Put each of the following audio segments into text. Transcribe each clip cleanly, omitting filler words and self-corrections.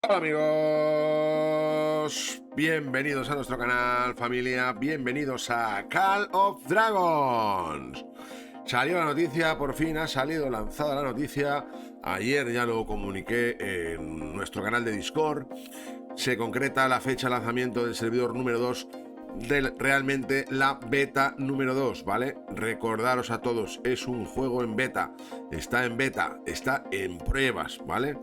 Hola amigos, bienvenidos a nuestro canal, familia, bienvenidos a Call of Dragons. Salió la noticia, por fin ha salido lanzada la noticia. Ayer ya lo comuniqué en nuestro canal de Discord. Se concreta la fecha de lanzamiento del servidor número 2 de realmente la beta número 2, ¿vale? Recordaros a todos, es un juego en beta, está en pruebas, ¿vale?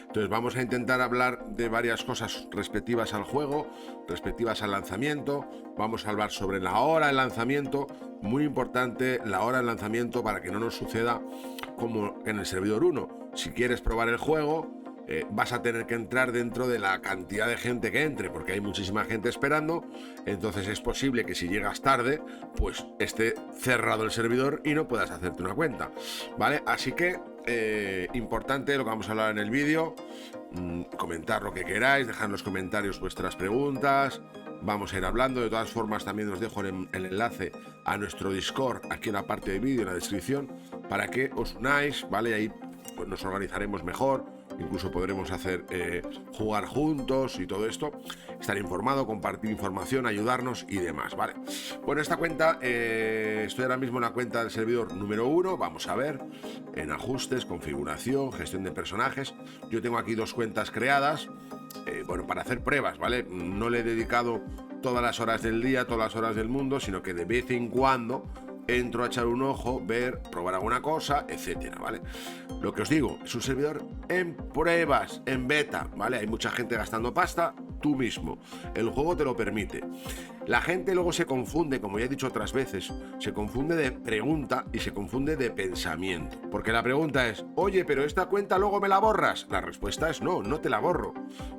Entonces vamos a intentar hablar de varias cosas respectivas al juego, respectivas al lanzamiento. Vamos a hablar sobre la hora de lanzamiento, muy importante la hora de lanzamiento para que no nos suceda como en el servidor 1. Si quieres probar el juego, vas a tener que entrar dentro de la cantidad de gente que entre, porque hay muchísima gente esperando. Entonces es posible que si llegas tarde, pues esté cerrado el servidor y no puedas hacerte una cuenta, ¿vale? Así que importante lo que vamos a hablar en el vídeo. Comentar lo que queráis, dejar en los comentarios vuestras preguntas. Vamos a ir hablando. De todas formas, también os dejo el enlace a nuestro Discord aquí en la parte de vídeo, en la descripción, para que os unáis, ¿vale? Ahí pues nos organizaremos mejor. Incluso podremos hacer jugar juntos y todo esto, estar informado, compartir información, ayudarnos y demás, ¿vale? Bueno, esta cuenta, estoy ahora mismo en la cuenta del servidor número 1, vamos a ver, en ajustes, configuración, gestión de personajes. Yo tengo aquí dos cuentas creadas, bueno, para hacer pruebas, ¿vale? No le he dedicado todas las horas del día, todas las horas del mundo, sino que de vez en cuando entro a echar un ojo, ver, probar alguna cosa, etcétera, ¿vale? Lo que os digo, es un servidor en pruebas, en beta, ¿vale? Hay mucha gente gastando pasta, tú mismo. El juego te lo permite. La gente luego se confunde, como ya he dicho otras veces, se confunde de pregunta y se confunde de pensamiento. Porque la pregunta es, oye, pero esta cuenta luego me la borras. La respuesta es no, no te la borro.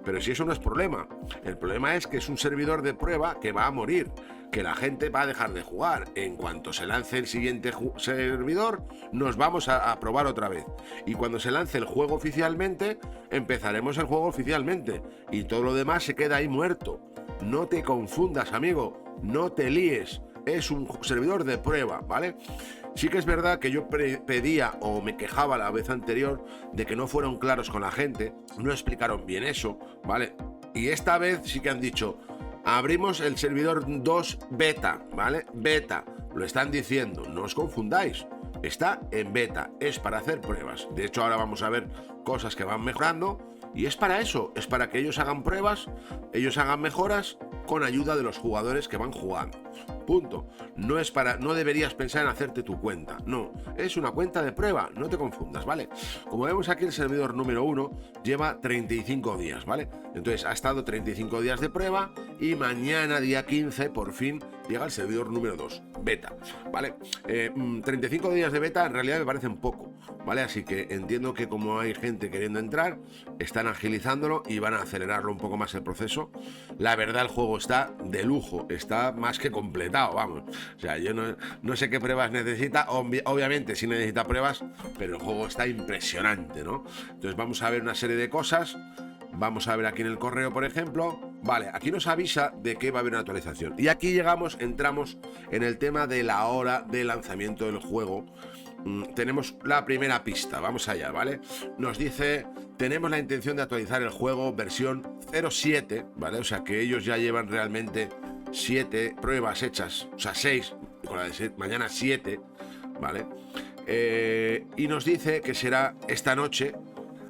Pero si eso no es problema. El problema es que es un servidor de prueba que va a morir, que la gente va a dejar de jugar. En cuanto se lance el siguiente servidor, nos vamos a probar otra vez. Y cuando se lance el juego oficialmente, empezaremos el juego oficialmente. Y todo lo demás se queda ahí muerto. No te confundas, amigo, no te líes. Es un servidor de prueba, ¿vale? Sí que es verdad que yo pedía o me quejaba la vez anterior de que no fueron claros con la gente, no explicaron bien eso, ¿vale? Y esta vez sí que han dicho, abrimos el servidor 2 beta, ¿vale? Beta, lo están diciendo, no os confundáis. Está en beta, es para hacer pruebas. De hecho, ahora vamos a ver cosas que van mejorando y es para eso, es para que ellos hagan pruebas, ellos hagan mejoras con ayuda de los jugadores que van jugando. Punto. No es para, no deberías pensar en hacerte tu cuenta, no, es una cuenta de prueba, no te confundas, ¿vale? Como vemos aquí, el servidor número 1 lleva 35 días, ¿vale? Entonces ha estado 35 días de prueba y mañana, día 15, por fin llega el servidor número 2, beta, ¿vale? 35 días de beta en realidad me parecen poco, ¿vale? Así que entiendo que como hay gente queriendo entrar, están agilizándolo y van a acelerarlo un poco más el proceso. La verdad, el juego está de lujo, está más que completado, vamos. O sea, yo no sé qué pruebas necesita, obviamente sí necesita pruebas, pero el juego está impresionante, ¿no? Entonces vamos a ver una serie de cosas. Vamos a ver aquí en el correo, por ejemplo. Vale, aquí nos avisa de que va a haber una actualización. Y aquí entramos en el tema de la hora de lanzamiento del juego. Tenemos la primera pista, vamos allá, ¿vale? Nos dice, tenemos la intención de actualizar el juego versión 07, ¿vale? O sea que ellos ya llevan realmente 7 pruebas hechas, o sea 6, con la de mañana 7, ¿vale? Y nos dice que será esta noche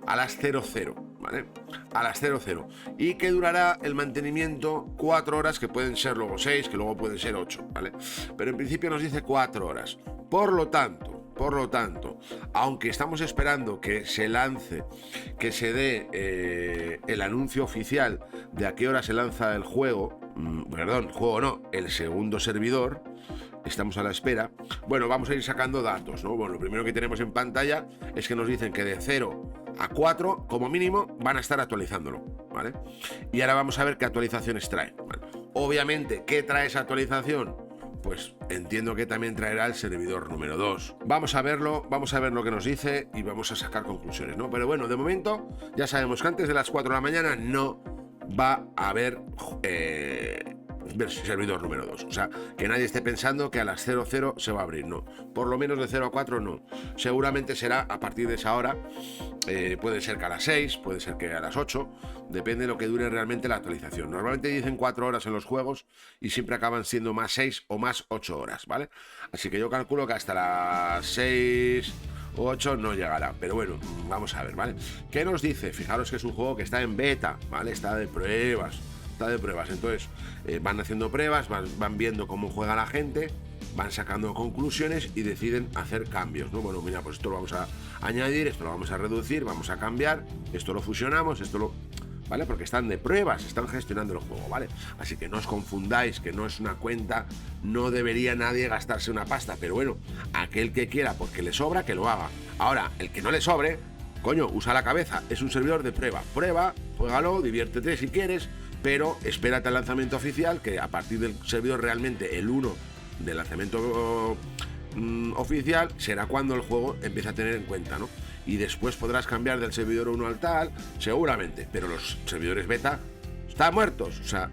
a las 00, ¿vale? A las 00. Y que durará el mantenimiento 4 horas, que pueden ser luego 6, que luego pueden ser 8, ¿vale? Pero en principio nos dice 4 horas. Por lo tanto, aunque estamos esperando que se lance, que se dé el anuncio oficial de a qué hora se lanza el juego, el segundo servidor, estamos a la espera. Bueno, vamos a ir sacando datos, ¿no? Bueno, lo primero que tenemos en pantalla es que nos dicen que de 0 a 4, como mínimo, van a estar actualizándolo, ¿vale? Y ahora vamos a ver qué actualizaciones trae, ¿vale? Obviamente, ¿qué trae esa actualización? Pues entiendo que también traerá el servidor número 2. Vamos a verlo, vamos a ver lo que nos dice y vamos a sacar conclusiones, ¿no? Pero bueno, de momento ya sabemos que antes de las 4 de la mañana no va a haber servidor número 2. O sea, que nadie esté pensando que a las 00 se va a abrir, no. Por lo menos de 0 a 4 no. Seguramente será a partir de esa hora, puede ser que a las 6, puede ser que a las 8, depende de lo que dure realmente la actualización. Normalmente dicen 4 horas en los juegos y siempre acaban siendo más 6 o más 8 horas, ¿vale? Así que yo calculo que hasta las 6 o 8 no llegará, pero bueno, vamos a ver, ¿vale? ¿Qué nos dice? Fijaros que es un juego que está en beta, ¿vale? Está de pruebas, entonces van haciendo pruebas, van viendo cómo juega la gente, van sacando conclusiones y deciden hacer cambios, ¿no? Bueno, mira, pues esto lo vamos a añadir, esto lo vamos a reducir, vamos a cambiar, esto lo fusionamos, esto lo... ¿Vale? Porque están de pruebas, están gestionando el juego, ¿vale? Así que no os confundáis, que no es una cuenta, no debería nadie gastarse una pasta, pero bueno, aquel que quiera porque le sobra, que lo haga. Ahora, el que no le sobre, coño, usa la cabeza, es un servidor de prueba. Prueba, juégalo, diviértete si quieres, pero espérate al lanzamiento oficial, que a partir del servidor realmente el 1 del lanzamiento oficial será cuando el juego empiece a tener en cuenta, ¿no? Y después podrás cambiar del servidor 1 al tal, seguramente, pero los servidores beta están muertos, o sea,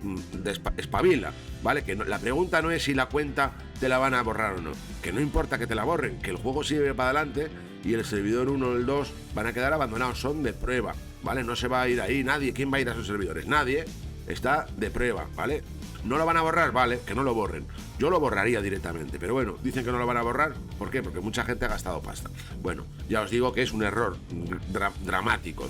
espabila, ¿vale? Que no, la pregunta no es si la cuenta te la van a borrar o no, que no importa que te la borren, que el juego sigue para adelante y el servidor 1 o el 2 van a quedar abandonados, son de prueba, ¿vale? No se va a ir ahí nadie. ¿Quién va a ir a esos servidores? Nadie, está de prueba, ¿vale? ¿No lo van a borrar? Vale, que no lo borren. Yo lo borraría directamente, pero bueno, dicen que no lo van a borrar. ¿Por qué? Porque mucha gente ha gastado pasta. Bueno, ya os digo que es un error dramático.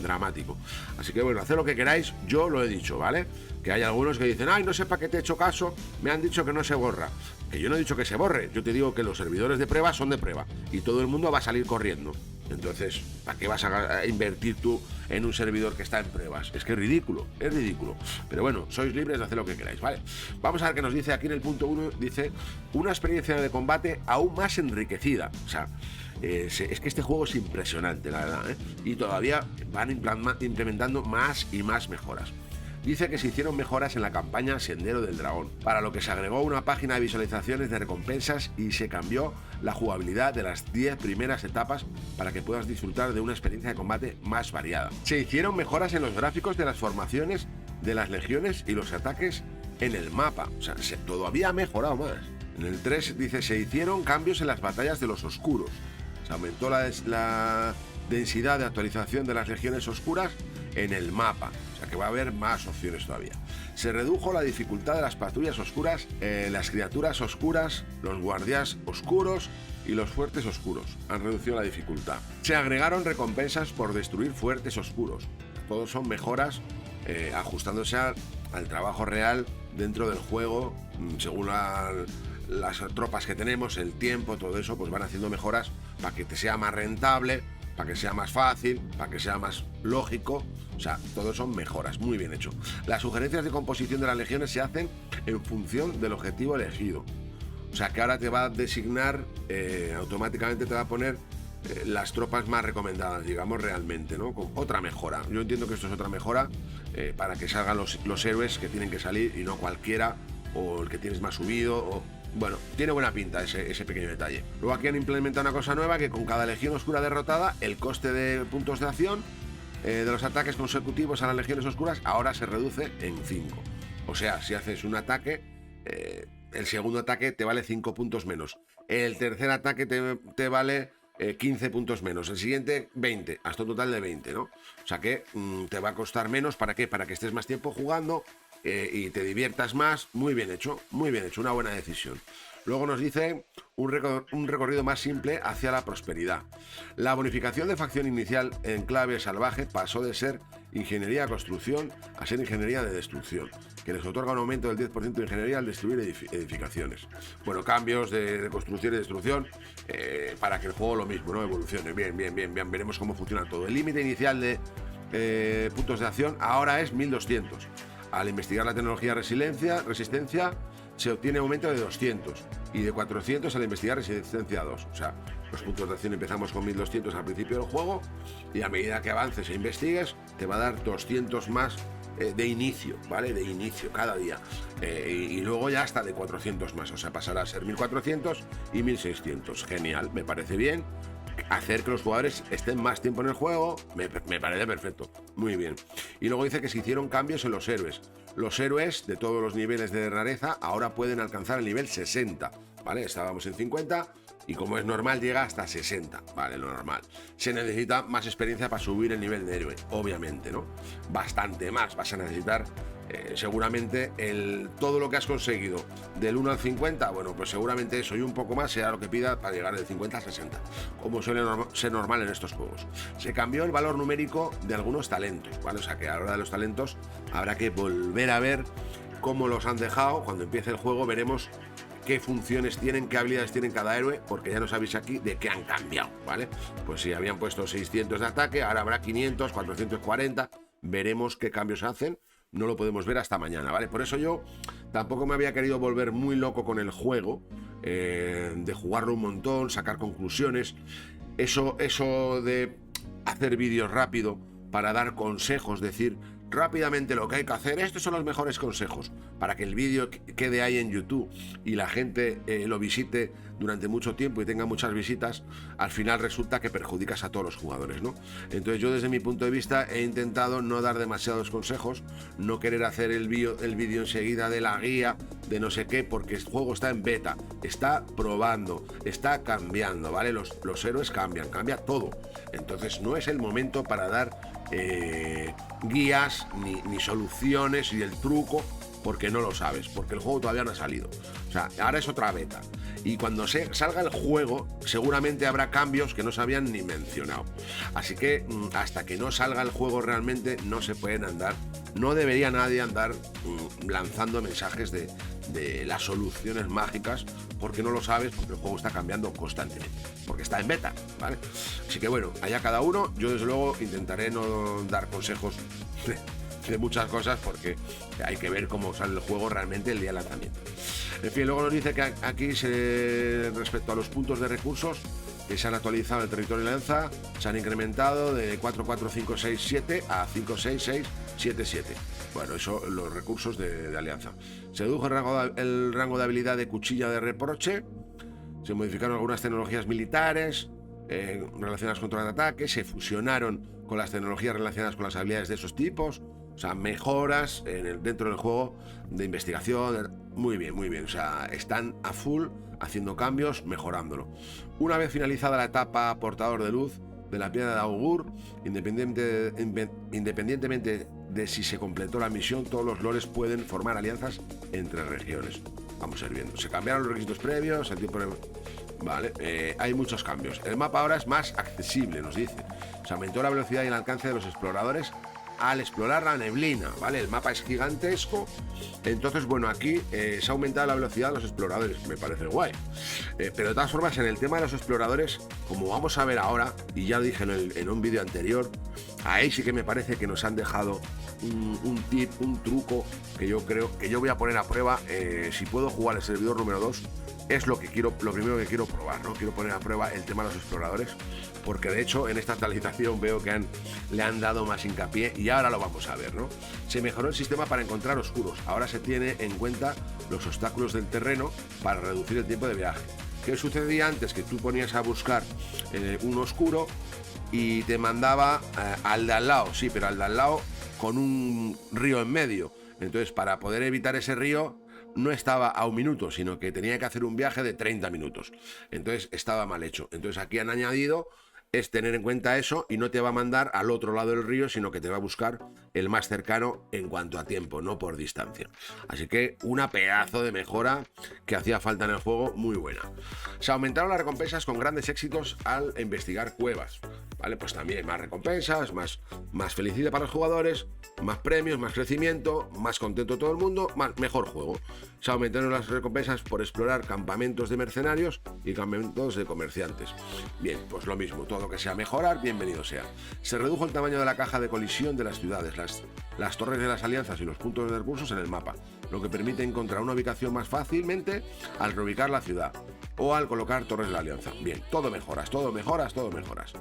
Así que bueno, haced lo que queráis, yo lo he dicho, ¿vale? Que hay algunos que dicen, ay, no sé para qué te he hecho caso, me han dicho que no se borra. Que yo no he dicho que se borre, yo te digo que los servidores de prueba son de prueba y todo el mundo va a salir corriendo. Entonces, ¿para qué vas a invertir tú en un servidor que está en pruebas? Es que es ridículo. Pero bueno, sois libres de hacer lo que queráis, ¿vale? Vamos a ver qué nos dice aquí en el punto 1. Dice, una experiencia de combate aún más enriquecida. O sea, es que este juego es impresionante, la verdad, ¿eh? Y todavía van implementando más y más mejoras. Dice que se hicieron mejoras en la campaña Sendero del Dragón, para lo que se agregó una página de visualizaciones de recompensas y se cambió la jugabilidad de las 10 primeras etapas para que puedas disfrutar de una experiencia de combate más variada. Se hicieron mejoras en los gráficos de las formaciones de las legiones y los ataques en el mapa, o sea, todavía ha mejorado más. En el 3 dice, se hicieron cambios en las batallas de los oscuros, se aumentó la densidad de actualización de las legiones oscuras en el mapa, o sea que va a haber más opciones todavía. Se redujo la dificultad de las patrullas oscuras, las criaturas oscuras, los guardias oscuros y los fuertes oscuros. Han reducido la dificultad. Se agregaron recompensas por destruir fuertes oscuros. Todos son mejoras ajustándose al trabajo real dentro del juego, según las tropas que tenemos, el tiempo, todo eso, pues van haciendo mejoras para que te sea más rentable, para que sea más fácil, para que sea más lógico. O sea, todo son mejoras, muy bien hecho. Las sugerencias de composición de las legiones se hacen en función del objetivo elegido. O sea, que ahora te va a designar, automáticamente te va a poner las tropas más recomendadas, digamos, realmente, ¿no? Con otra mejora. Yo entiendo que esto es otra mejora para que salgan los héroes que tienen que salir y no cualquiera, o el que tienes más subido, o... Bueno, tiene buena pinta ese pequeño detalle. Luego aquí han implementado una cosa nueva, que con cada legión oscura derrotada, el coste de puntos de acción de los ataques consecutivos a las legiones oscuras ahora se reduce en 5. O sea, si haces un ataque, el segundo ataque te vale 5 puntos menos. El tercer ataque te vale 15 puntos menos. El siguiente, 20. Hasta un total de 20, ¿no? O sea que te va a costar menos. ¿Para qué? Para que estés más tiempo jugando y te diviertas más. Muy bien hecho, una buena decisión. Luego nos dice un recorrido más simple hacia la prosperidad. La bonificación de facción inicial en clave salvaje pasó de ser ingeniería de construcción a ser ingeniería de destrucción, que les otorga un aumento del 10% de ingeniería al destruir edificaciones. Bueno, cambios de construcción y destrucción para que el juego lo mismo, ¿no? Evolucione. Bien. Veremos cómo funciona todo. El límite inicial de puntos de acción ahora es 1200. Al investigar la tecnología resistencia se obtiene aumento de 200 y de 400 al investigar resistencia 2. O sea, los puntos de acción empezamos con 1200 al principio del juego y a medida que avances e investigues te va a dar 200 más de inicio, ¿vale? De inicio cada día. Y luego ya hasta de 400 más. O sea, pasará a ser 1400 y 1600. Genial, me parece bien. hacer que los jugadores estén más tiempo en el juego, me parece perfecto, muy bien. Y luego dice que se hicieron cambios en los héroes. Los héroes de todos los niveles de rareza ahora pueden alcanzar el nivel 60, ¿vale? Estábamos en 50 y como es normal llega hasta 60, ¿vale? Lo normal. Se necesita más experiencia para subir el nivel de héroe, obviamente, ¿no? Bastante más, vas a necesitar seguramente todo lo que has conseguido del 1 al 50, bueno, pues seguramente eso y un poco más será lo que pida para llegar del 50 al 60, como suele ser normal en estos juegos. Se cambió el valor numérico de algunos talentos, ¿vale? O sea que a la hora de los talentos habrá que volver a ver cómo los han dejado. Cuando empiece el juego veremos qué funciones tienen, qué habilidades tienen cada héroe, porque ya nos sabéis aquí de qué han cambiado, ¿vale? Pues si habían puesto 600 de ataque, ahora habrá 500, 440, veremos qué cambios hacen. No lo podemos ver hasta mañana, ¿vale? Por eso yo tampoco me había querido volver muy loco con el juego, de jugarlo un montón, sacar conclusiones. Eso de hacer vídeos rápido para dar consejos, decir rápidamente lo que hay que hacer, estos son los mejores consejos, para que el vídeo quede ahí en YouTube y la gente lo visite durante mucho tiempo y tenga muchas visitas, al final resulta que perjudicas a todos los jugadores, ¿no? Entonces yo desde mi punto de vista he intentado no dar demasiados consejos, no querer hacer el vídeo enseguida de la guía, de no sé qué, porque el juego está en beta, está probando, está cambiando, ¿vale? Los héroes cambian, cambia todo. Entonces no es el momento para dar guías ni soluciones y el truco, porque no lo sabes, porque el juego todavía no ha salido. O sea, ahora es otra beta. Y cuando salga el juego, seguramente habrá cambios que no se habían ni mencionado. Así que hasta que no salga el juego realmente no se pueden andar, no debería nadie andar lanzando mensajes de las soluciones mágicas, porque no lo sabes, porque el juego está cambiando constantemente, porque está en beta, ¿vale? Así que bueno, allá cada uno. Yo desde luego intentaré no dar consejos de muchas cosas, porque hay que ver cómo sale el juego realmente el día del lanzamiento. En fin, luego nos dice que aquí respecto a los puntos de recursos que se han actualizado en el territorio de Alianza, se han incrementado de 4, 4, 5, 6, 7 a 5, 6, 6, 7, 7. Bueno, eso, los recursos de Alianza. Se redujo el rango de habilidad de cuchilla de reproche, se modificaron algunas tecnologías militares relacionadas con contraataques, se fusionaron con las tecnologías relacionadas con las habilidades de esos tipos, o sea, mejoras dentro del juego de investigación. Muy bien, muy bien. O sea, están a full haciendo cambios, mejorándolo. Una vez finalizada la etapa portador de luz de la piedra de augur, independientemente de si se completó la misión, todos los lores pueden formar alianzas entre regiones. Vamos a ir viendo. Se cambiaron los requisitos previos, el tiempo... Vale, hay muchos cambios. El mapa ahora es más accesible, nos dice. Se aumentó la velocidad y el alcance de los exploradores al explorar la neblina, ¿vale? El mapa es gigantesco, entonces, bueno, aquí se ha aumentado la velocidad de los exploradores, me parece guay. Pero de todas formas, en el tema de los exploradores, como vamos a ver ahora, y ya dije en un vídeo anterior, ahí sí que me parece que nos han dejado un tip, un truco, que yo creo que yo voy a poner a prueba. Si puedo jugar el servidor número 2, es lo primero que quiero probar, ¿no? Quiero poner a prueba el tema de los exploradores, porque de hecho en esta actualización veo que le han dado más hincapié y ahora lo vamos a ver, ¿no? Se mejoró el sistema para encontrar oscuros. Ahora se tiene en cuenta los obstáculos del terreno para reducir el tiempo de viaje. ¿Qué sucedía antes? Que tú ponías a buscar un oscuro y te mandaba al de al lado, sí, pero al de al lado con un río en medio. Entonces, para poder evitar ese río, no estaba a 1 minuto, sino que tenía que hacer un viaje de 30 minutos. Entonces estaba mal hecho. Entonces aquí han añadido es tener en cuenta eso, y no te va a mandar al otro lado del río, sino que te va a buscar el más cercano en cuanto a tiempo, no por distancia. Así que una pedazo de mejora que hacía falta en el juego, muy buena. Se aumentaron las recompensas con grandes éxitos al investigar cuevas, ¿vale? Pues también más recompensas, más felicidad para los jugadores, más premios, más crecimiento, más contento todo el mundo, mejor juego. Se aumentaron las recompensas por explorar campamentos de mercenarios y campamentos de comerciantes. Bien, pues lo mismo, todo lo que sea mejorar, bienvenido sea. Se redujo el tamaño de la caja de colisión de las ciudades, las torres de las alianzas y los puntos de recursos en el mapa, lo que permite encontrar una ubicación más fácilmente al reubicar la ciudad o al colocar torres de la alianza. Bien, todo mejoras, todo mejoras, todo mejoras.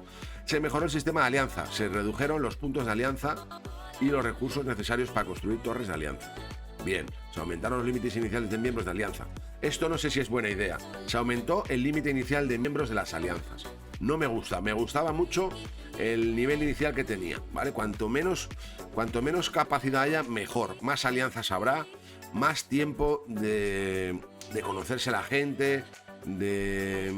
Se mejoró el sistema de alianza, se redujeron los puntos de alianza y los recursos necesarios para construir torres de alianza. Bien, se aumentaron los límites iniciales de miembros de alianza. Esto no sé si es buena idea. Se aumentó el límite inicial de miembros de las alianzas. no me gusta. Me gustaba mucho el nivel inicial que tenía, ¿vale? Cuanto menos capacidad haya, mejor. Más alianzas habrá, más tiempo de conocerse la gente, de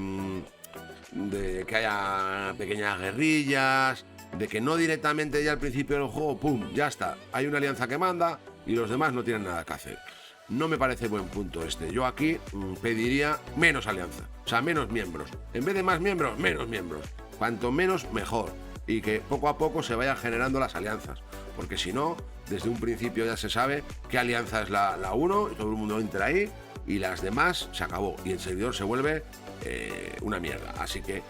que haya pequeñas guerrillas, de que no directamente ya al principio del juego, ¡pum!, ya está. Hay una alianza que manda y los demás no tienen nada que hacer. No me parece buen punto este. Yo aquí pediría menos alianza, o sea, menos miembros. En vez de más miembros, menos miembros. Cuanto menos, mejor. Y que poco a poco se vayan generando las alianzas. Porque si no, desde un principio ya se sabe qué alianza es la 1, y todo el mundo entra ahí, y las demás se acabó. Y el servidor se vuelve una mierda. Así que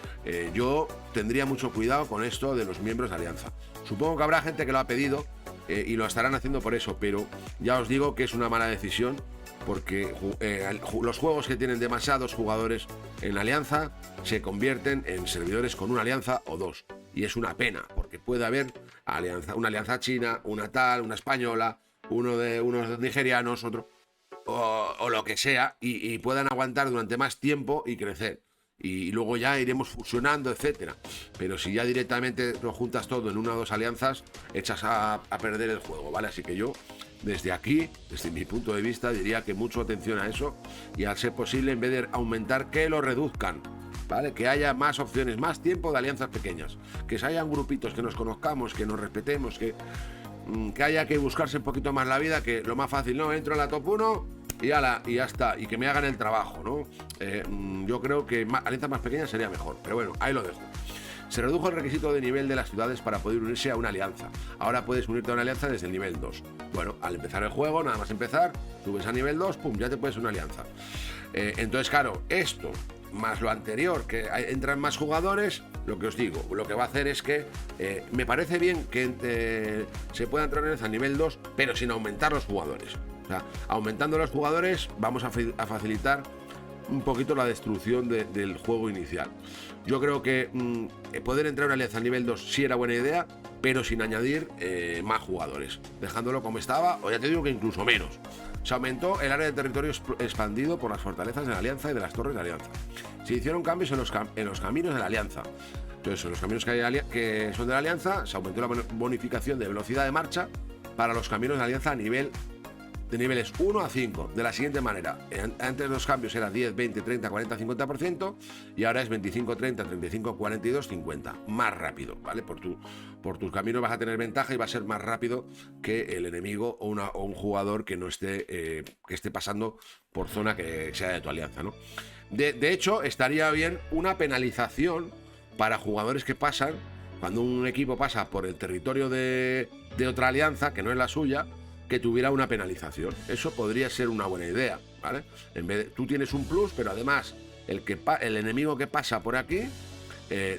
yo tendría mucho cuidado con esto de los miembros de alianza. Supongo que habrá gente que lo ha pedido y lo estarán haciendo por eso, pero ya os digo que es una mala decisión, porque los juegos que tienen demasiados jugadores en alianza se convierten en servidores con una alianza o dos. Y es una pena, porque puede haber una alianza china, una tal, una española, unos nigerianos, otro, o lo que sea, y puedan aguantar durante más tiempo y crecer. Y luego ya iremos fusionando, etcétera. Pero si ya directamente lo juntas todo en una o dos alianzas, echas a perder el juego, ¿vale? Así que yo, desde aquí, desde mi punto de vista, diría que mucho atención a eso, y al ser posible, en vez de aumentar, que lo reduzcan, ¿vale? Que haya más opciones, más tiempo de alianzas pequeñas, que se hayan grupitos, que nos conozcamos, que nos respetemos, que haya que buscarse un poquito más la vida, que lo más fácil, no, entro en la top 1 y ya está, y que me hagan el trabajo, ¿no? Yo creo que alianzas más pequeñas sería mejor, pero bueno, ahí lo dejo. Se redujo el requisito de nivel de las ciudades para poder unirse a una alianza. Ahora puedes unirte a una alianza desde el nivel 2. Bueno, al empezar el juego, nada más empezar, subes a nivel 2, pum, ya te puedes una alianza. Entonces, claro, esto más lo anterior, que entran más jugadores, lo que os digo, lo que va a hacer es que me parece bien que se pueda entrar en a nivel 2, pero sin aumentar los jugadores. O sea, aumentando los jugadores vamos a facilitar un poquito la destrucción del juego inicial. Yo creo que poder entrar a una alianza a nivel 2 sí era buena idea, pero sin añadir más jugadores, dejándolo como estaba, o ya te digo que incluso menos. Se aumentó el área de territorio expandido por las fortalezas de la alianza y de las torres de alianza. Se hicieron cambios en los caminos de la alianza. Entonces, en los caminos que son de la alianza, se aumentó la bonificación de velocidad de marcha para los caminos de la alianza de niveles 1 a 5, de la siguiente manera. Antes los cambios eran 10, 20, 30, 40, 50%, y ahora es 25, 30, 35, 42, 50. Más rápido, ¿vale? Por tus caminos vas a tener ventaja y va a ser más rápido que el enemigo o un jugador que no esté, que esté pasando por zona que sea de tu alianza, ¿no? De hecho, estaría bien una penalización para jugadores que pasan, cuando un equipo pasa por el territorio de otra alianza, que no es la suya, que tuviera una penalización. Eso podría ser una buena idea, ¿vale? En vez de, tú tienes un plus, pero además el enemigo que pasa por aquí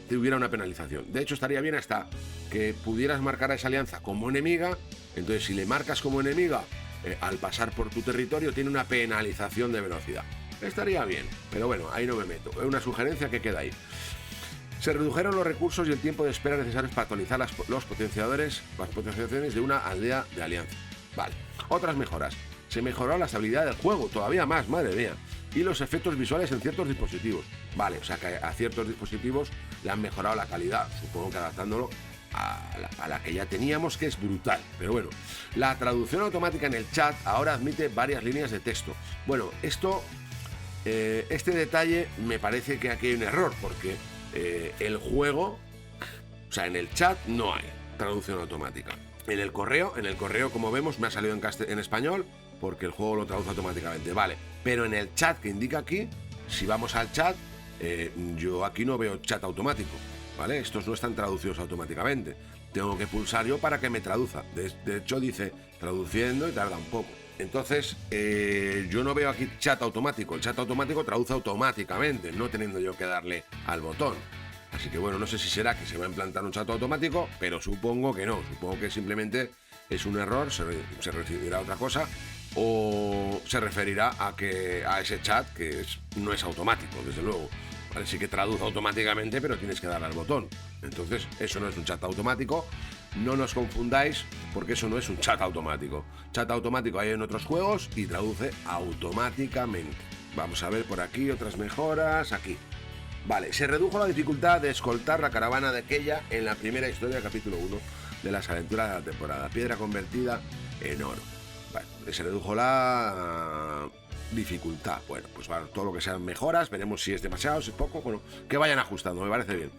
tuviera una penalización. De hecho, estaría bien hasta que pudieras marcar a esa alianza como enemiga. Entonces, si le marcas como enemiga, al pasar por tu territorio, tiene una penalización de velocidad. Estaría bien, pero bueno, ahí no me meto. Es una sugerencia que queda ahí. Se redujeron los recursos y el tiempo de espera necesarios para actualizar las potenciaciones de una aldea de alianza. Vale. Otras mejoras. Se mejoró la estabilidad del juego, todavía más, madre mía. Y los efectos visuales en ciertos dispositivos. Vale, o sea que a ciertos dispositivos le han mejorado la calidad, supongo que adaptándolo a la que ya teníamos, que es brutal. Pero bueno, la traducción automática en el chat ahora admite varias líneas de texto. Bueno, este detalle me parece que aquí hay un error, porque el juego, o sea, en el chat no hay traducción automática. En el correo, como vemos, me ha salido en español, porque el juego lo traduce automáticamente, vale. Pero en el chat que indica aquí, si vamos al chat, yo aquí no veo chat automático, ¿vale? Estos no están traducidos automáticamente. Tengo que pulsar yo para que me traduzca. De hecho, dice traduciendo y tarda un poco. Entonces, yo no veo aquí chat automático. El chat automático traduce automáticamente, no teniendo yo que darle al botón. Así que bueno, no sé si será que se va a implantar un chat automático, pero supongo que no. Supongo que simplemente es un error, se recibirá otra cosa, o se referirá a ese chat que no es automático, desde luego. Vale, sí que traduce automáticamente, pero tienes que darle al botón. Entonces, eso no es un chat automático. No nos confundáis, porque eso no es un chat automático. Chat automático hay en otros juegos y traduce automáticamente. Vamos a ver por aquí otras mejoras. Aquí. Vale, se redujo la dificultad de escoltar la caravana de aquella en la primera historia del capítulo 1 de las aventuras de la temporada. Piedra convertida en oro. Bueno, se redujo la dificultad. Bueno, pues vale, todo lo que sean mejoras, veremos si es demasiado, si es poco, bueno, que vayan ajustando, me parece bien.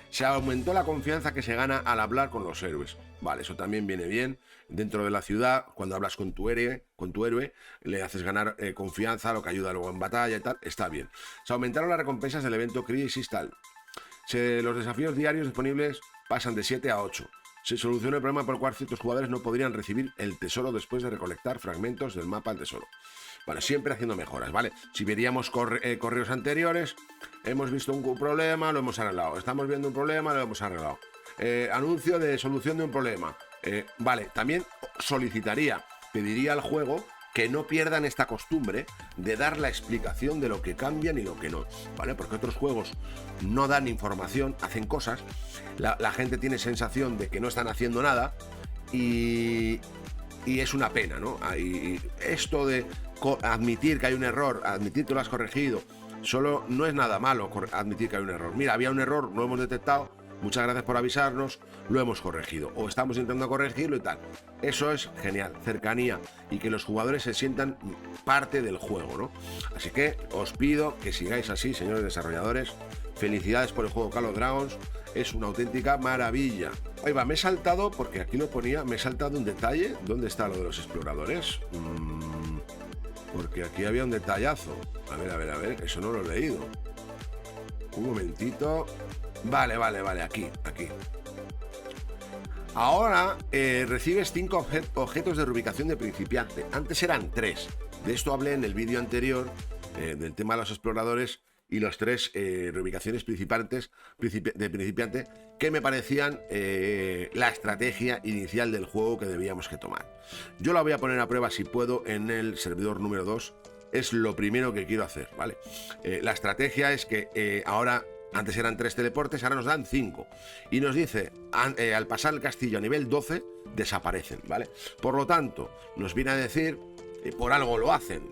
Se aumentó la confianza que se gana al hablar con los héroes. Vale, eso también viene bien. Dentro de la ciudad, cuando hablas con tu héroe, le haces ganar confianza, lo que ayuda luego en batalla y tal, está bien. Se aumentaron las recompensas del evento Crisis tal. Los desafíos diarios disponibles pasan de 7 a 8. Se soluciona el problema por el cual ciertos jugadores no podrían recibir el tesoro después de recolectar fragmentos del mapa del tesoro. Bueno, siempre haciendo mejoras, ¿vale? Si veríamos correos anteriores, hemos visto un problema, lo hemos arreglado. Estamos viendo un problema, lo hemos arreglado. Anuncio de solución de un problema. Vale, también pediría al juego que no pierdan esta costumbre de dar la explicación de lo que cambian y lo que no, ¿vale? Porque otros juegos no dan información, hacen cosas, la gente tiene sensación de que no están haciendo nada y es una pena, ¿no? Y esto de admitir que hay un error, admitir que lo has corregido, solo no es nada malo admitir que hay un error. Mira, había un error, lo hemos detectado, muchas gracias por avisarnos, lo hemos corregido o estamos intentando corregirlo y tal. Eso es genial, cercanía y que los jugadores se sientan parte del juego, ¿no? Así que os pido que sigáis así, señores desarrolladores. Felicidades por el juego Call of Dragons, es una auténtica maravilla. Ahí va, me he saltado, porque aquí lo ponía, me he saltado un detalle. ¿Dónde está lo de los exploradores? Porque aquí había un detallazo. A ver, eso no lo he leído. Un momentito. Vale, aquí. Ahora recibes 5 objetos de reubicación de principiante. Antes eran 3. De esto hablé en el vídeo anterior del tema de los exploradores y los 3 reubicaciones de principiante que me parecían la estrategia inicial del juego que debíamos que tomar. Yo la voy a poner a prueba si puedo en el servidor número 2. Es lo primero que quiero hacer, ¿vale? La estrategia es que ahora... Antes eran 3 teleportes, ahora nos dan 5. Y nos dice, al pasar el castillo a nivel 12, desaparecen, ¿vale? Por lo tanto, nos viene a decir, por algo lo hacen,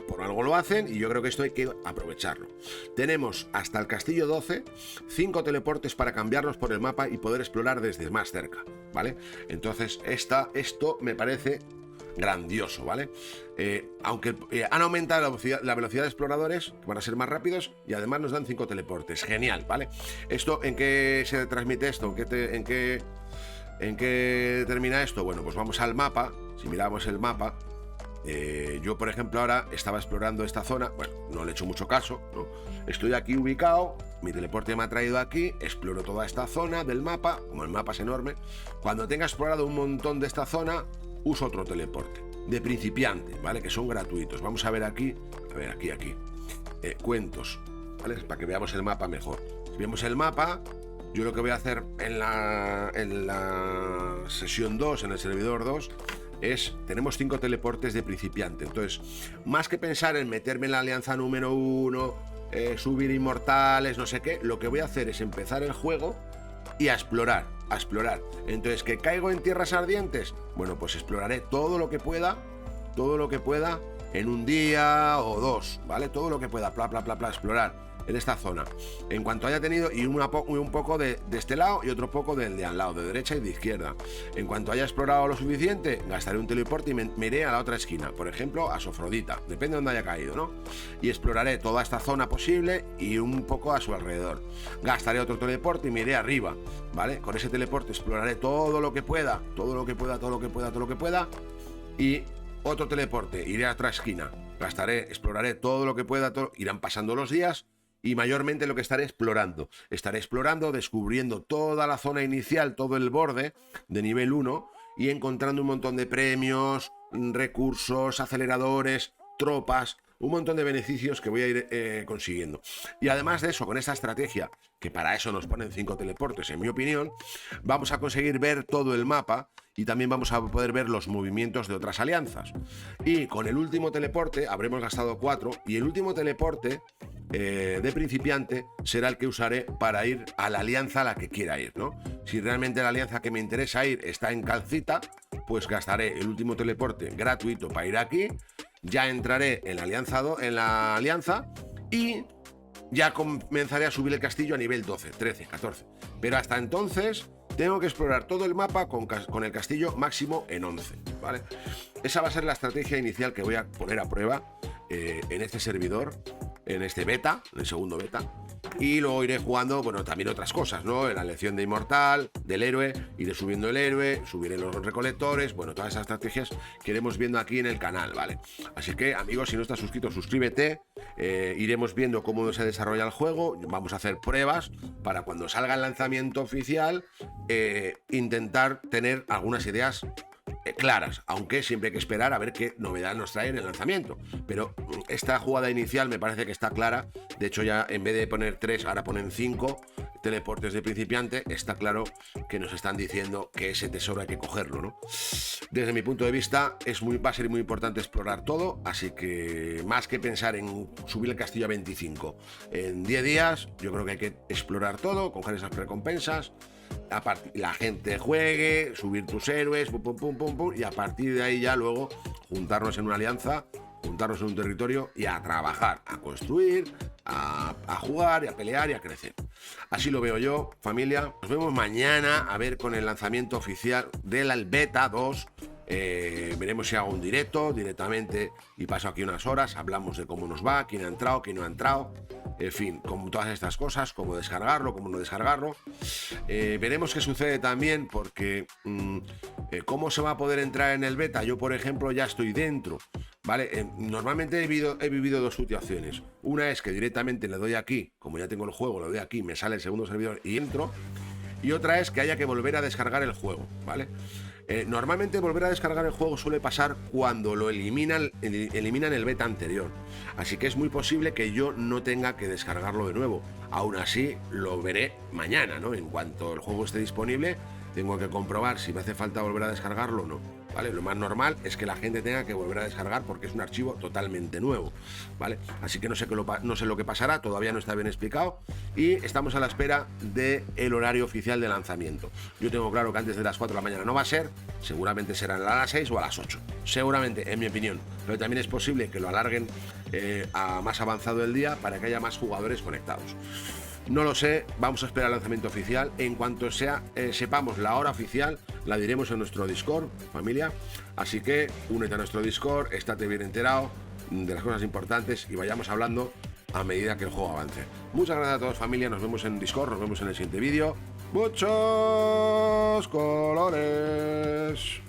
y yo creo que esto hay que aprovecharlo. Tenemos hasta el castillo 12, 5 teleportes para cambiarlos por el mapa y poder explorar desde más cerca, ¿vale? Entonces, esto me parece grandioso, ¿vale? Aunque han aumentado la velocidad de exploradores, que van a ser más rápidos, y además nos dan 5 teleportes. Genial, ¿vale? ¿Esto en qué se transmite esto? ¿En qué termina esto? Bueno, pues vamos al mapa. Si miramos el mapa, yo, por ejemplo, ahora estaba explorando esta zona. Bueno, no le he hecho mucho caso, ¿no? Estoy aquí ubicado, mi teleporte me ha traído aquí, exploro toda esta zona del mapa, como el mapa es enorme. Cuando tenga explorado un montón de esta zona, uso otro teleporte de principiante, ¿vale? Que son gratuitos. Vamos a ver aquí, aquí. Cuentos, ¿vale? Para que veamos el mapa mejor. Si vemos el mapa, yo lo que voy a hacer en la sesión 2, en el servidor 2, tenemos 5 teleportes de principiante. Entonces, más que pensar en meterme en la alianza número 1, subir inmortales, no sé qué, lo que voy a hacer es empezar el juego y a explorar. Entonces, ¿que caigo en tierras ardientes? Bueno, pues exploraré todo lo que pueda en un día o 2, ¿vale? Todo lo que pueda, explorar en esta zona. En cuanto haya tenido, y un poco de este lado y otro poco del de al lado, de derecha y de izquierda. En cuanto haya explorado lo suficiente, gastaré un teleporte y me iré a la otra esquina, por ejemplo, a Sofrodita, depende de dónde haya caído, ¿no? Y exploraré toda esta zona posible y un poco a su alrededor. Gastaré otro teleporte y me iré arriba, ¿vale? Con ese teleporte exploraré todo lo que pueda, y otro teleporte, iré a otra esquina, exploraré todo lo que pueda, irán pasando los días. Y mayormente lo que estaré explorando, descubriendo toda la zona inicial, todo el borde de nivel 1 y encontrando un montón de premios, recursos, aceleradores, tropas, un montón de beneficios que voy a ir consiguiendo. Y además de eso, con esta estrategia, que para eso nos ponen 5 teleportes, en mi opinión, vamos a conseguir ver todo el mapa y también vamos a poder ver los movimientos de otras alianzas. Y con el último teleporte habremos gastado 4 y el último teleporte de principiante será el que usaré para ir a la alianza a la que quiera ir, ¿no? Si realmente la alianza que me interesa ir está en Calcita, pues gastaré el último teleporte gratuito para ir aquí, ya entraré en la alianza y ya comenzaré a subir el castillo a nivel 12, 13, 14. Pero hasta entonces tengo que explorar todo el mapa con el castillo máximo en 11, ¿vale? Esa va a ser la estrategia inicial que voy a poner a prueba en este servidor, en este beta, en el segundo beta. Y luego iré jugando, bueno, también otras cosas, ¿no? La lección de inmortal, del héroe, iré subiendo el héroe, subiré los recolectores, bueno, todas esas estrategias que iremos viendo aquí en el canal, ¿vale? Así que, amigos, si no estás suscrito, suscríbete, iremos viendo cómo se desarrolla el juego, vamos a hacer pruebas para cuando salga el lanzamiento oficial, intentar tener algunas ideas claras, aunque siempre hay que esperar a ver qué novedad nos trae en el lanzamiento. Pero esta jugada inicial me parece que está clara. De hecho, ya en vez de poner 3, ahora ponen 5 teleportes de principiante. Está claro que nos están diciendo que ese tesoro hay que cogerlo, ¿no? Desde mi punto de vista, va a ser muy importante explorar todo, así que más que pensar en subir el castillo a 25 en 10 días, yo creo que hay que explorar todo, coger esas recompensas, la gente juegue, subir tus héroes, pum, pum, pum, pum, pum, y a partir de ahí ya luego juntarnos en una alianza, juntarnos en un territorio y a trabajar, a construir, a jugar y a pelear y a crecer. Así lo veo yo, familia. Nos vemos mañana a ver con el lanzamiento oficial del Beta 2. Veremos si hago un directo directamente y paso aquí unas horas, hablamos de cómo nos va, quién ha entrado, quién no ha entrado, en fin, con todas estas cosas, cómo descargarlo, cómo no descargarlo. Veremos qué sucede también, porque cómo se va a poder entrar en el beta. Yo, por ejemplo, ya estoy dentro, ¿vale? Normalmente he vivido dos situaciones. Una es que directamente le doy aquí, como ya tengo el juego, le doy aquí, me sale el segundo servidor y entro. Y otra es que haya que volver a descargar el juego, ¿vale? Normalmente volver a descargar el juego suele pasar cuando lo eliminan el beta anterior. Así que es muy posible que yo no tenga que descargarlo de nuevo. Aún así, lo veré mañana, ¿no? En cuanto el juego esté disponible, tengo que comprobar si me hace falta volver a descargarlo o no. ¿Vale? Lo más normal es que la gente tenga que volver a descargar porque es un archivo totalmente nuevo, ¿vale? Así que no sé lo que pasará, todavía no está bien explicado y estamos a la espera del horario oficial de lanzamiento. Yo tengo claro que antes de las 4 de la mañana no va a ser, seguramente serán a las 6 o a las 8, seguramente, en mi opinión, pero también es posible que lo alarguen a más avanzado el día para que haya más jugadores conectados. No lo sé, vamos a esperar el lanzamiento oficial. En cuanto sepamos la hora oficial, la diremos en nuestro Discord, familia. Así que únete a nuestro Discord, estate bien enterado de las cosas importantes y vayamos hablando a medida que el juego avance. Muchas gracias a todos, familia. Nos vemos en Discord, nos vemos en el siguiente vídeo. ¡Muchos colores!